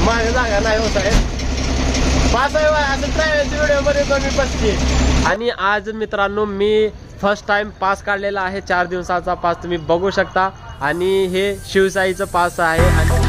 माझ्या जागा नाही हो साहेब. पास आहे असं ट्रॅव्हलच्या व्हिडिओ मध्ये कमी बसते. आणि आज मित्रांनो मी फर्स्ट टाइम पास काढलेला आहे. 4 दिवसाचा पास तुम्ही बघू शकता. आणि हे शिवसाईचं पास आहे. आणि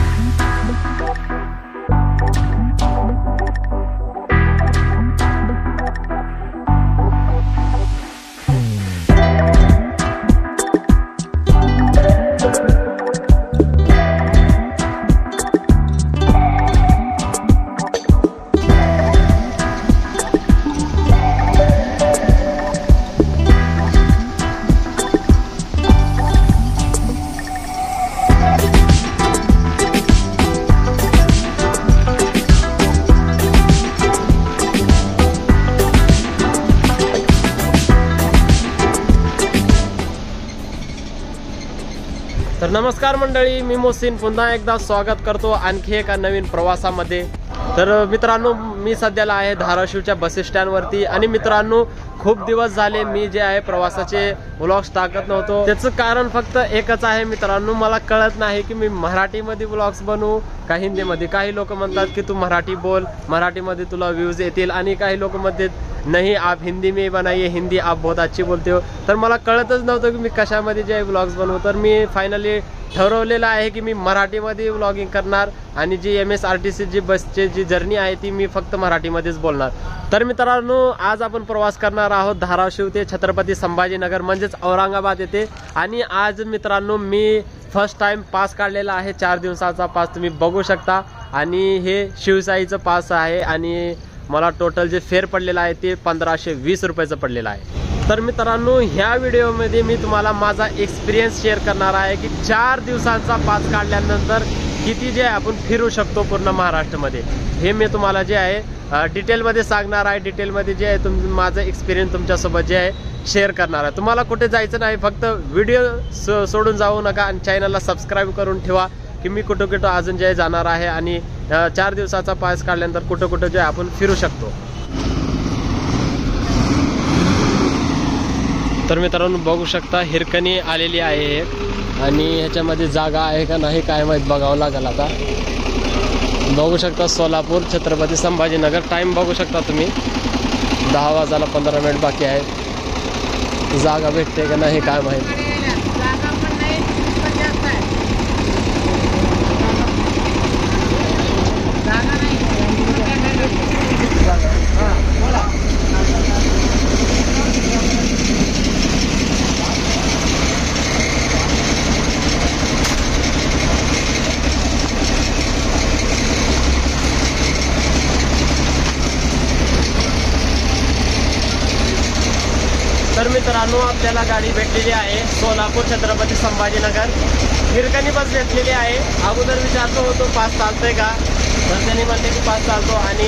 तर नमस्कार मंडळी, मी मोहसिन पुन्हा एकदा स्वागत करतो आणखी एका नवीन प्रवासामध्ये. तर मित्रांनो मी सध्याला आहे धाराशिवच्या बस स्टँडवरती. आणि मित्रांनो खूप दिवस झाले मी जे आहे प्रवासाचे व्लॉग्स टाकत नव्हतो. त्याचं कारण फक्त एकच आहे मित्रांनो, मला कळत नाही की मी मराठीमध्ये व्लॉग्स बनवू का हिंदीमध्ये. काही लोक म्हणतात की तू मराठी बोल, मराठीमध्ये तुला व्ह्यूज येतील. आणि काही लोक म्हणतात नाही आप हिंदी में बनाइए, हिंदी आप बहुत अच्छी बोलते हो. तर मला कळतच नव्हतं की मी कशामध्ये जे व्लॉग्स बनवू. तर मी फायनली ठरवलेलं आहे की मी मराठीमध्ये व्लॉगिंग करणार. आणि जी MSRTC जी बसची जी जर्नी आहे ती मी फक्त मराठीमध्येच बोलणार. तर मित्रांनो आज आपण प्रवास करणार आहोत धाराशिव ते छत्रपती संभाजीनगर म्हणजेच औरंगाबाद येथे. आणि आज मित्रांनो मी फर्स्ट टाइम पास काढलेला आहे. 4 दिवसाचा पास तुम्ही बघू शकता. आणि हे शिवसाईचं पास आहे. आणि मला टोटल जे फेअर पडलेलं आहे ते 1520 रुपयाचं पडलेलं आहे. तर मित्रांनो ह्या व्हिडिओमध्ये मी तुम्हाला माझा एक्सपिरियन्स शेअर करणार आहे की 4 दिवसांचा पास काढल्यानंतर किती जे आपण फिरू शकतो पूर्ण महाराष्ट्रामध्ये. हे मी तुम्हाला जे आहे डिटेलमध्ये सांगणार आहे. डिटेलमध्ये जे आहे माझं एक्सपिरियन्स तुमच्यासोबत जे आहे शेअर करणार आहे. तुम्हाला कुठे जायचं नाही, फक्त व्हिडिओ सोडून जाऊ नका. आणि चॅनलला सबस्क्राईब करून ठेवा की मी कुठं कुठं अजून जे जाणार आहे. आणि 4 दिवसाचा पास काढल्यानंतर कुठं कुठं जे आपण फिरू शकतो. तर मित्रांनो बघू शकता हिरकणी आलेली आहे एक. आणि ह्याच्यामध्ये जागा आहे का नाही काय माहीत, बघावं लागेल आता. बघू शकता सोलापूर छत्रपती संभाजीनगर. टाईम बघू शकता तुम्ही 10 वाजायला 15 मिनिट बाकी आहे. जागा भेटते का नाही काय माहीत. तर मित्रांनो आपल्याला गाडी भेटलेली आहे सोलापूर छत्रपती संभाजीनगर. हिरकणी बस भेटलेली आहे. अगोदर विचारतो होतो पास चालतोय का, तर त्यांनी म्हणले की पास चालतो. आणि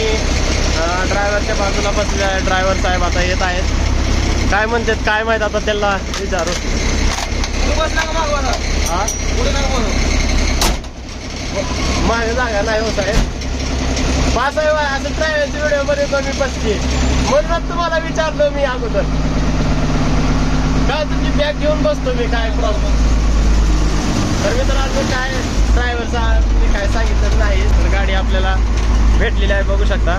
ड्रायव्हरच्या बाजूला बसले ड्रायव्हर साहेब आता येत आहेत. काय म्हणतात काय माहीत, आता त्याला विचारू. माझ्या जागा नाही हो साहेब. पास आहे असं ट्रॅव्हलच्या व्हिडिओ मध्ये कमी बसते म्हणून तुम्हाला विचारलो मी अगोदर. काय तुमची बॅग घेऊन बसतो मी, काय प्रॉब्लेम. तर मित्रांनो काय ड्रायव्हरचा मी काय सांगितलं नाही. तर गाडी आपल्याला भेटलेली आहे बघू शकता.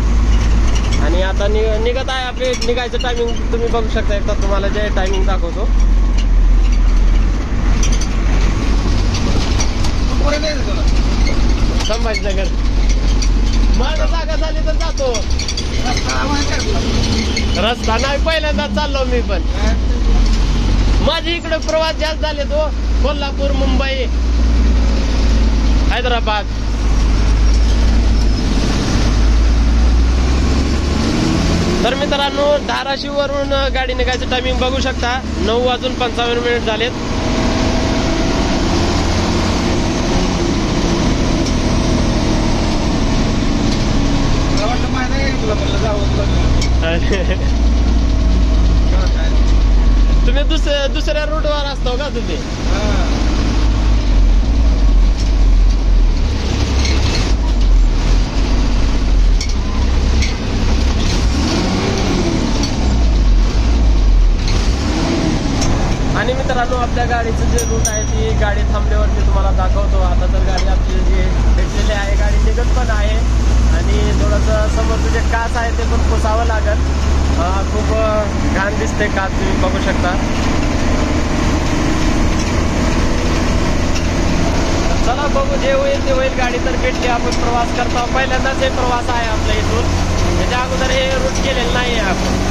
आणि आता निघत आहे. आपले निघायचं टायमिंग तुम्ही बघू शकता. एकदा तुम्हाला जे टायमिंग दाखवतो. संभाजीनगर माझा जागा झाली तर जातो. रस्ता नाही पहिल्यांदा चाललो मी पण. माझे इकडे प्रवास जास्त झाले तो कोल्हापूर, मुंबई, हैदराबाद. तर मित्रांनो धाराशिव वरून गाडी निघायचं टायमिंग बघू शकता. 9:55 झालेत. तुम्ही दुसऱ्या रूटवर असतो का तुम्ही? आणि मित्रांनो आपल्या गाडीचं जे रूट आहे ती गाडी थांबल्यावरती तुम्हाला दाखवतो. आता तर गाडी आपली जी भेटलेली आहे, गाडी निघत पण आहे आणि थोडंसं समोरचं जे काच आहे ते पण पुसावं लागत. खूप घाण दिसते काच, तुम्ही बघू शकता. चला बघू, जे होईल ते होईल. गाडी तर भेटली, आपण प्रवास करतो. पहिल्यांदाच हे प्रवास आहे आपल्या इथून, त्याच्या अगोदर हे रूट केलेलं नाही आहे आपण.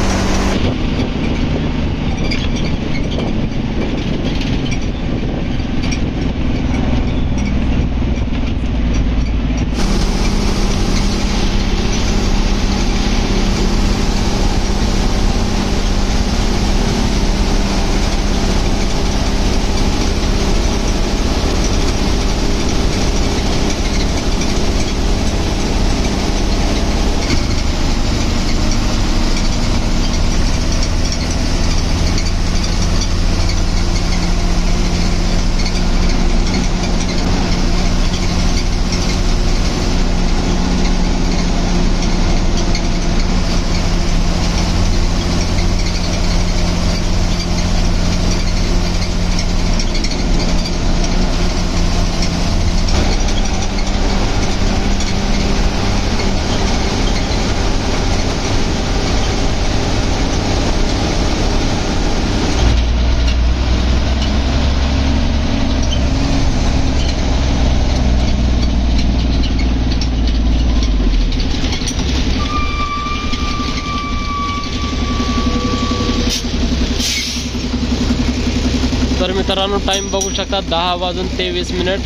तर मित्रांनो, टाइम बघू शकता 10:23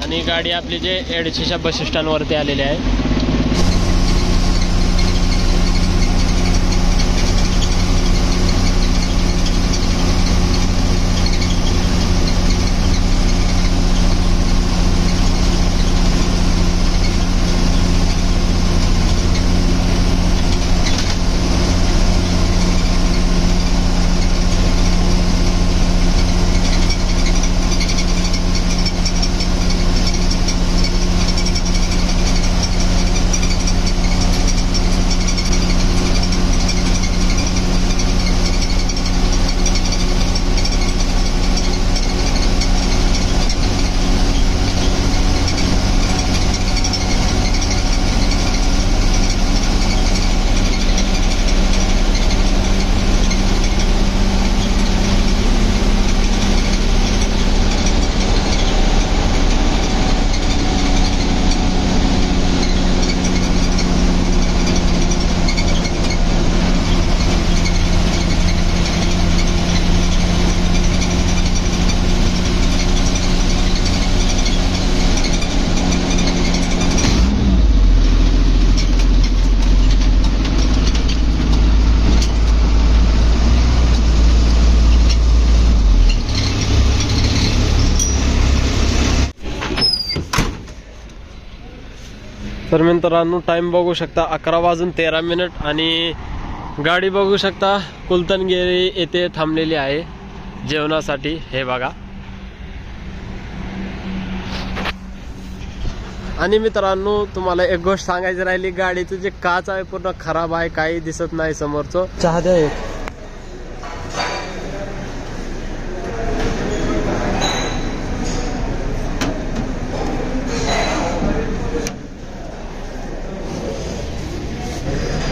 आणि गाडी आपली जे एडशीच्या बस स्टँडवरती आलेली आहे. तर मित्रांनो, टाइम बघू शकता 11:13 आणि गाडी बघू शकता कुलतनगिरी येथे थांबलेली आहे जेवणासाठी. हे बघा. आणि मित्रांनो, तुम्हाला एक गोष्ट सांगायची राहिली, गाडीचं जे काच आहे पूर्ण खराब आहे, काही दिसत नाही समोरचं. चहा द्या एक.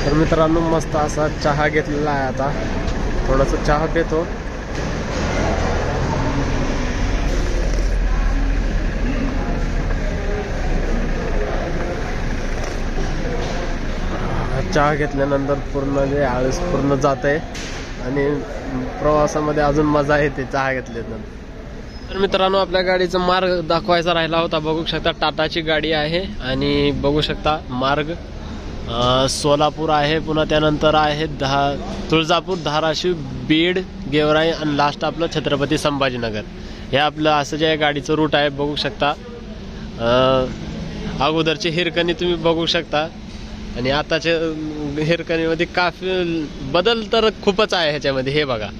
तर मित्रांनो, मस्त असा चहा घेतलेला आहे. आता थोडासा चहा पितो. चहा घेतल्यानंतर पूर्ण जे आळस पूर्ण जात आहे आणि प्रवासामध्ये अजून मजा येते चहा घेतल्यानंतर. तर मित्रांनो, आपल्या गाडीचा मार्ग दाखवायचा राहिला होता. बघू शकता टाटाची गाडी आहे आणि बघू शकता मार्ग सोलापूर आहे, पुन्हा त्यानंतर आहे तुळजापूर, धाराशिव, बीड, गेवराई आणि लास्ट आपलं छत्रपती संभाजीनगर. हे आपलं असं जे गाडीचं रूट आहे. बघू शकता अगोदरची हिरकणी तुम्ही बघू शकता आणि आताच्या हिरकणीमध्ये काफी बदल तर खूपच आहे ह्याच्यामध्ये. हे बघा.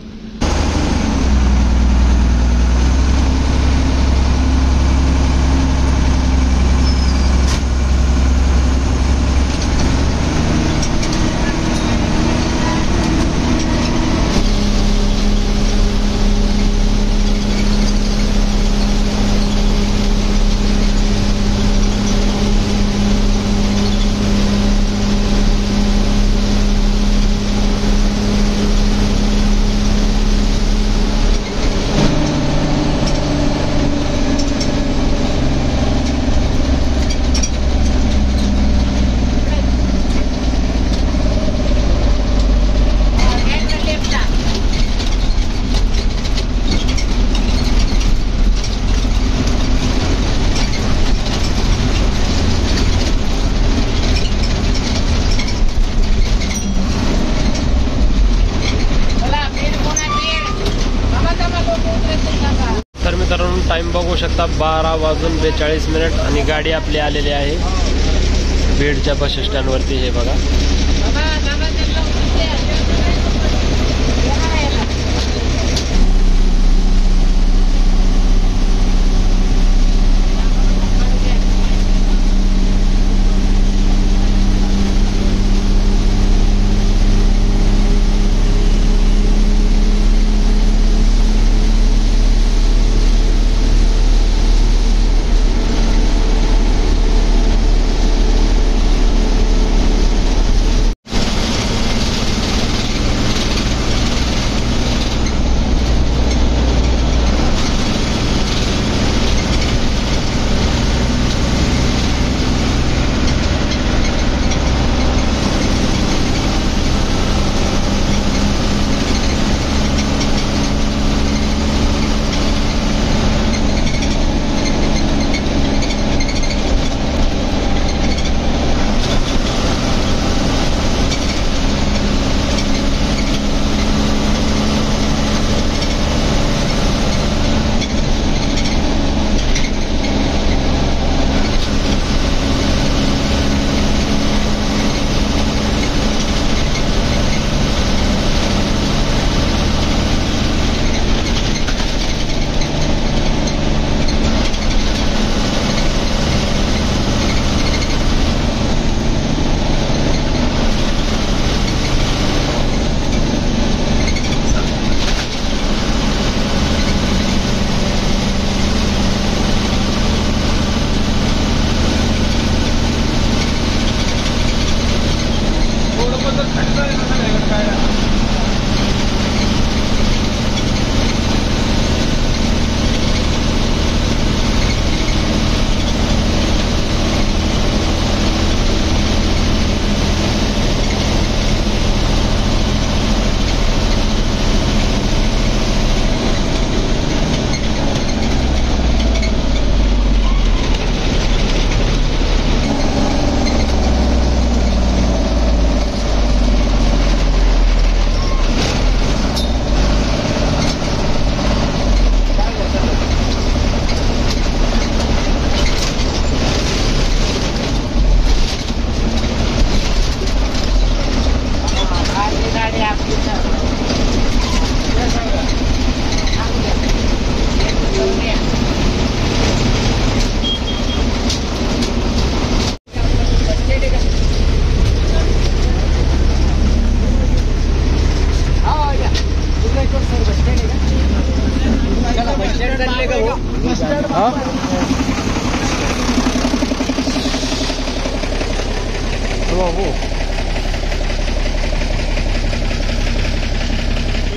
बघू शकता 12:42 आणि गाडी आपली आलेली आहे बीडच्या बस स्टँडवरती. हे बघा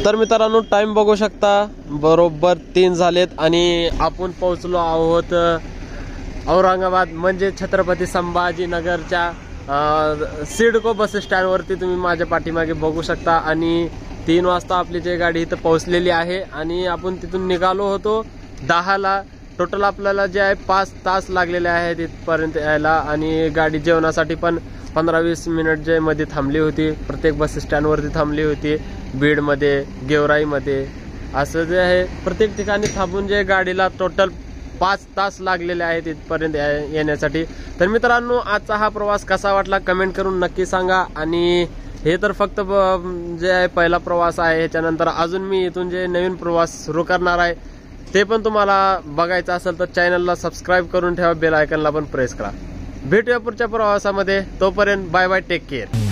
तर मित्रांनो टाइम बघू शकता बरोबर 3 झालेत आणि आपण पोहोचलो आहोत औरंगाबाद म्हणजे छत्रपती संभाजीनगरच्या सिडको बस स्टँडवरती. तुम्ही माझ्या पाठीमागे बघू शकता आणि 3 वाजता आपली जी गाडी इथं पोहोचलेली आहे आणि आपण तिथून निघालो होतो 10ला. टोटल आपल्याला जे आहे 5 तास लागलेले आहेत इथपर्यंत यायला आणि गाडी जेवणासाठी पण 15-20 मिनिट जे मध्ये थांबली होती. प्रत्येक बस स्टँडवरती थांबली होती. बीडमध्ये, गेवराईमध्ये असं जे आहे प्रत्येक ठिकाणी थांबून जे गाडीला टोटल 5 तास लागलेले आहेत इथपर्यंत येण्यासाठी. तर मित्रांनो आजचा हा प्रवास कसा वाटला कमेंट करून नक्की सांगा. आणि हे तर फक्त जे आहे पहिला प्रवास आहे. ह्याच्यानंतर अजून मी इथून जे नवीन प्रवास सुरू करणार आहे ते पण तुम्हाला बघायचं असेल तर चॅनलला सबस्क्राईब करून ठेवा, बेल आयकॉनला पण प्रेस करा. भेटूया पुढच्या प्रवासामध्ये. तोपर्यंत बाय बाय, टेक केअर.